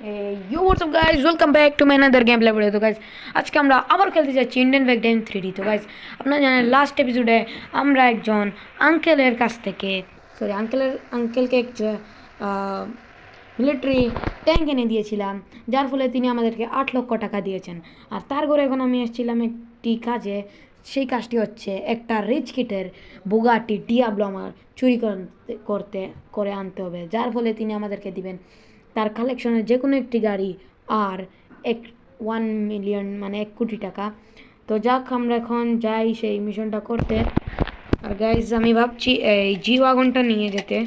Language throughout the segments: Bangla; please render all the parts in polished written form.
Yo, what's up guys, welcome back to my another gameplay video। তো গাইজ আজকে আমরা আবার খেলতে যাচ্ছি ইন্ডিয়ান ভ্যাকডাইম 3D। তো গাইজ আপনারা জানেন লাস্ট এপিসোডে আমরা একজন আঙ্কেলের কাছ থেকে আঙ্কেলকে এক মিলিটারি ট্যাঙ্ক এনে দিয়েছিলাম, যার ফলে তিনি আমাদেরকে 8 লক্ষ টাকা দিয়েছেন। আর তার ঘরে এখন আমি এসেছিলাম একটি কাজে। সেই কাজটি হচ্ছে একটা রিচ কিটের বুগাটি ডিয়াবলো আমার চুরি করে আনতে হবে, যার ফলে তিনি আমাদেরকে দিবেন তার কালেকশনের যে কোনো একটি গাড়ি আর 1 মিলিয়ন মানে 1 কোটি টাকা। তো যাক, আমরা এখন যাই সেই মিশনটা করতে। আর গাইজ আমি ভাবছি এই জি ওয়াগনটা নিয়ে যেতে।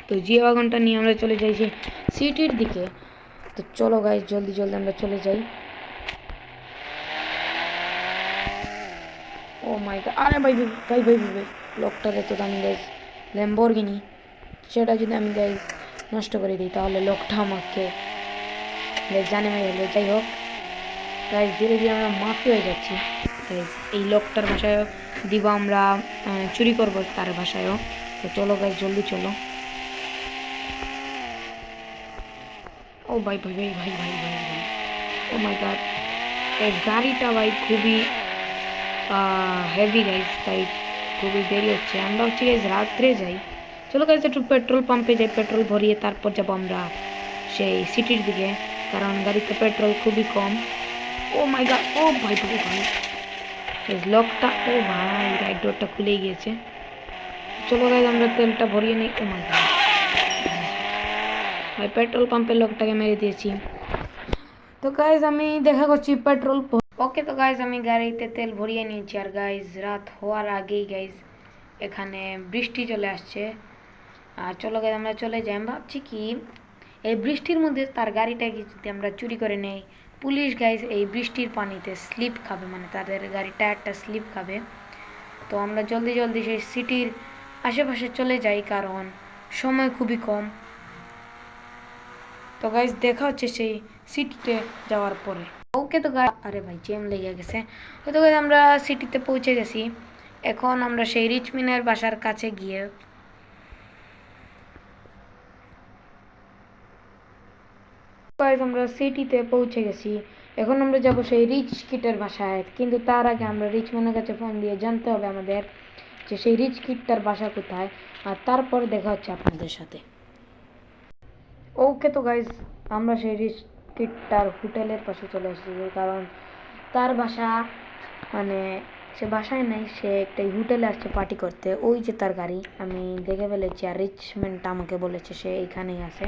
তো জি ওয়াগনটা নিয়ে আমরা চলে যাই সেই সিটির দিকে। তো চলো গাইজ জলদি জলদি আমরা চলে যাই। ও মাই গড, আরে ভাই ভাই ভাই ভাই লোকটার এত দামি গাইজ ল্যাম্বরগিনি, সেটা যদি আমি গাইজ নষ্ট করে দিই তাহলে লোকটা আমাকে জানে মাই হলো। যাই হোক গাইজ, ধীরে ধীরে আমরা মাফি হয়ে যাচ্ছি গাইজ। এই লোকটার ভাষায়ও দিব আমরা, চুরি করব তার ভাষায়ও। তো চলো গাইজ জলদি চলো। ও ভাই ভাই ভাই ভাই ভাই ভাই ভাই ও মাই গড, এই গাড়িটা ভাই খুবই হেভি গাইজ, তাই খুবই দেরি হচ্ছে। আমরা হচ্ছে গাইজ রাত্রে যাই। চলো গাইজ একটু পেট্রোল পাম্পে যাই, পেট্রোল ভরিয়ে তারপর যাবো আমরা সেই সিটির দিকে, কারণ গাড়িতে পেট্রোল খুবই কম। ও মাই গড, ও ভাই ভাই ভাই লকটা, ও ভাই রাইট ডোরটা খুলেই গিয়েছে। চলো গাইজ আমরা তেলটা ভরিয়ে নিই। ও মাই গড ভাই, পেট্রোল পাম্পের লোকটাকে মেরে দিয়েছি। তো গাইজ আমি দেখা করছি পেট্রোল। ওকে, তো গাইজ আমি গাড়িতে তেল ভরিয়ে নিয়েছি। আর গাইজ রাত হওয়ার আগেই গাইজ এখানে বৃষ্টি চলে আসছে। আর চলো গাইজ আমরা চলে যাই। আমি ভাবছি কি এই বৃষ্টির মধ্যে তার গাড়িটাকে যদি আমরা চুরি করে নেই, পুলিশ গাইজ এই বৃষ্টির পানিতে স্লিপ খাবে, মানে তাদের গাড়ির টায়ারটা স্লিপ খাবে। তো আমরা জলদি জলদি সেই সিটির আশেপাশে চলে যাই, কারণ সময় খুবই কম। তো গাইজ দেখা হচ্ছে সেই সিটিতে যাওয়ার পরে। ওকে, তো গাইজ আরে ভাই জ্যাম লেগে গেছে। তো গাইজ আমরা সিটিতে পৌঁছে গেছি। এখন আমরা সেই রিচম্যানের বাসার কাছে গিয়ে আমরা সিটিতে পৌঁছে গেছি। এখন আমরা যাব সেই রিচ কিটের বাসায়, কিন্তু তার আগে আমরা রিচম্যানের কাছে ফোন দিয়ে জানতে হবে আমাদের যে সেই রিচ কিটটার বাসা কোথায়। আর তারপর দেখা হচ্ছে আপনাদের সাথে। ওকে, তো গাইজ আমরা সেই রিচ কিটটার হোটেলের পাশে চলে এসেছি, কারণ তার বাসা মানে সে বাসায় নেই, সে একটা হোটেলে আসছে পার্টি করতে। ওই যে তার গাড়ি আমি দেখে ফেলেছি, আর রিচম্যানটা আমাকে বলেছে সে এইখানেই আছে।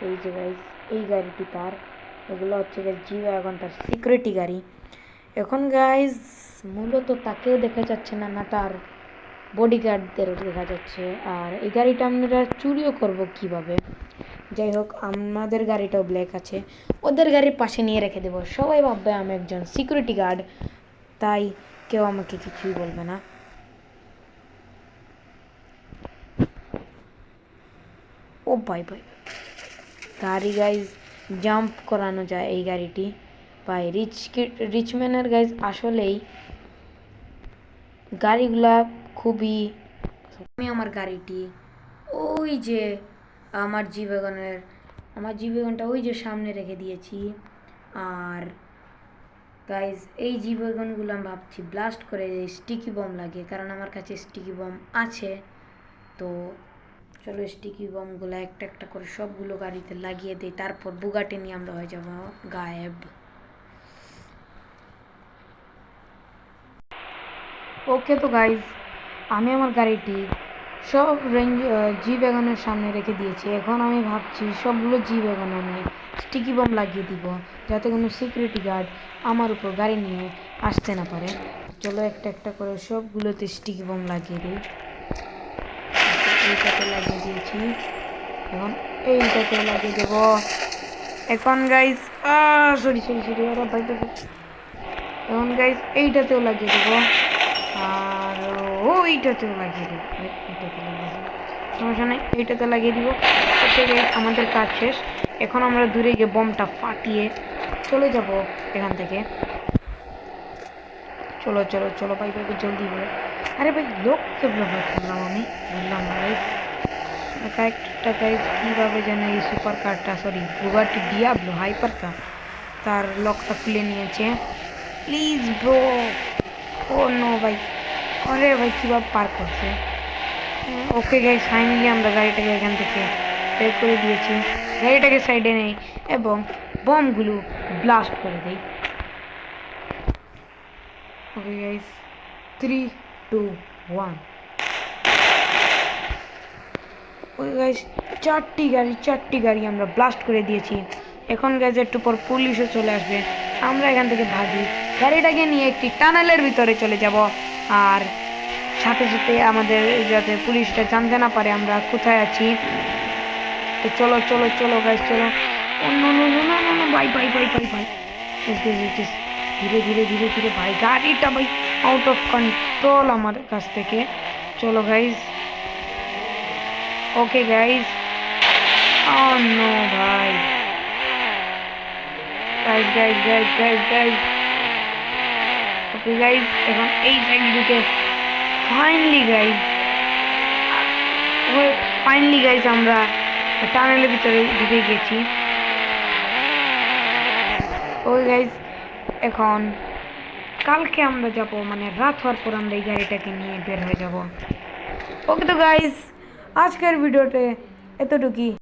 এই যে গাইজ এই গাড়িটি তার, এগুলো হচ্ছে জি ওয়াগন, তার সিকিউরিটি গাড়ি। এখন গাইজ মূলত তাকেও দেখা যাচ্ছে না, না তার বডিগার্ডদেরও দেখা যাচ্ছে। আর এই গাড়িটা আমরা চুরিও করব কিভাবে? যাই হোক, আমাদের গাড়িটাও ব্ল্যাক আছে, ওদের গাড়ির পাশে নিয়ে রেখে দেবো। সবাই ভাববে আমি একজন সিকিউরিটি গার্ড, তাই কেউ আমাকে কিছুই বলবে না। ও ভাই ভাই গাড়ি গাইজ জাম্প করানো যায় এই গাড়িটি ভাই। রিচম্যানের গাইজ আসলেই গাড়িগুলা খুবই। আমি আমার গাড়িটি ওই যে আমার জি ওয়াগনটা ওই যে সামনে রেখে দিয়েছি। আর গাইজ এই জি ওয়াগনগুলো আমি ভাবছি ব্লাস্ট করে স্টিকি বম লাগে, কারণ আমার কাছে স্টিকি বম আছে। তো চলো স্টিকি বমগুলো একটা একটা করে সবগুলো গাড়িতে লাগিয়ে দিই, তারপর বুগাটি নিয়ে আমরা হয়ে যাব গায়েব। ওকে, তো গাইজ আমি আমার গাড়িটি সব জি ওয়াগনের সামনে রেখে দিয়েছি। এখন আমি ভাবছি সবগুলো জি ওয়াগনে আমি স্টিকি বম লাগিয়ে দিব, যাতে কোনো সিকিউরিটি গার্ড আমার উপর গাড়ি নিয়ে আসতে না পারে। চলো একটা একটা করে সবগুলোতে স্টিকি বম লাগিয়ে দিই। এইটাতে লাগিয়ে দিয়েছি, এখন এইটাতে লাগিয়ে দেব। এখন গাইজ সরি সরি সরি আরে ভাই ভাই, এখন গাইজ এইটাতেও লাগিয়ে দেবো, আর ওইটাতেও লাগিয়ে দেবো। এইটাতে লাগিয়ে দেবো, সমস্যা নেই, এইটাতে লাগিয়ে দিব। ওকে গাইজ আমাদের কাজ শেষ। এখন আমরা দূরে গিয়ে বমটা ফাটিয়ে চলে যাব এখান থেকে। চলো চলো চলো ভাই ভাই জলদি ভাই। আরে ভাই লোককে ব্যবহার করলাম আমি, বললাম না গাইজ। একটা গাইজ কীভাবে যেন এই সুপার কারটা sorry Bugatti Diablo hyper car তার লকটা খুলে নিয়েছে। প্লিজ ব্রো, ও নো ভাই, আরে ভাই কীভাবে পার করছে। ওকে গাইজ ফাইনালি আমরা গাড়িটাকে এখান থেকে বের করে দিয়েছি। গাড়িটাকে সাইডে নেই এবং বমগুলো ব্লাস্ট করে দেই। Okay guys 3, 2, 1। ওকে গাইজ চারটি গাড়ি আমরা ব্লাস্ট করে দিয়েছি। এখন গাইজ একটু পর পুলিশও চলে আসবে, আমরা এখান থেকে ভাগি, গাড়িটাকে নিয়ে একটি টানেলের ভিতরে চলে যাব। আর সাথে সাথে আমাদের যাতে পুলিশটা জানতে না পারে আমরা কোথায় আছি। তো চলো চলো চলো গাইজ চলো। ভাই ভাই ভাই ভাই ভাই ধীরে ধীরে ধীরে ধীরে ভাই, গাড়িটা ভাই আউট অফ কন্ট্রোল আমার কাছ থেকে। চলো গাইজ, ওকে গাইজ, ও নো ভাই, guys guys guys guys guys okay guys এখন এই সাইড দিকে ফাইনালি গাইজ আমরা টানেলের ভিতরে ঢুকে গেছি। ওই গাইজ এখন কালকে আমরা যাব, মানে রাত হওয়ার পর আমরা এই গাড়িটাকে নিয়ে বের হয়ে যাব। ওকে তো গাইজ আজকের ভিডিওতে এতটুকুই।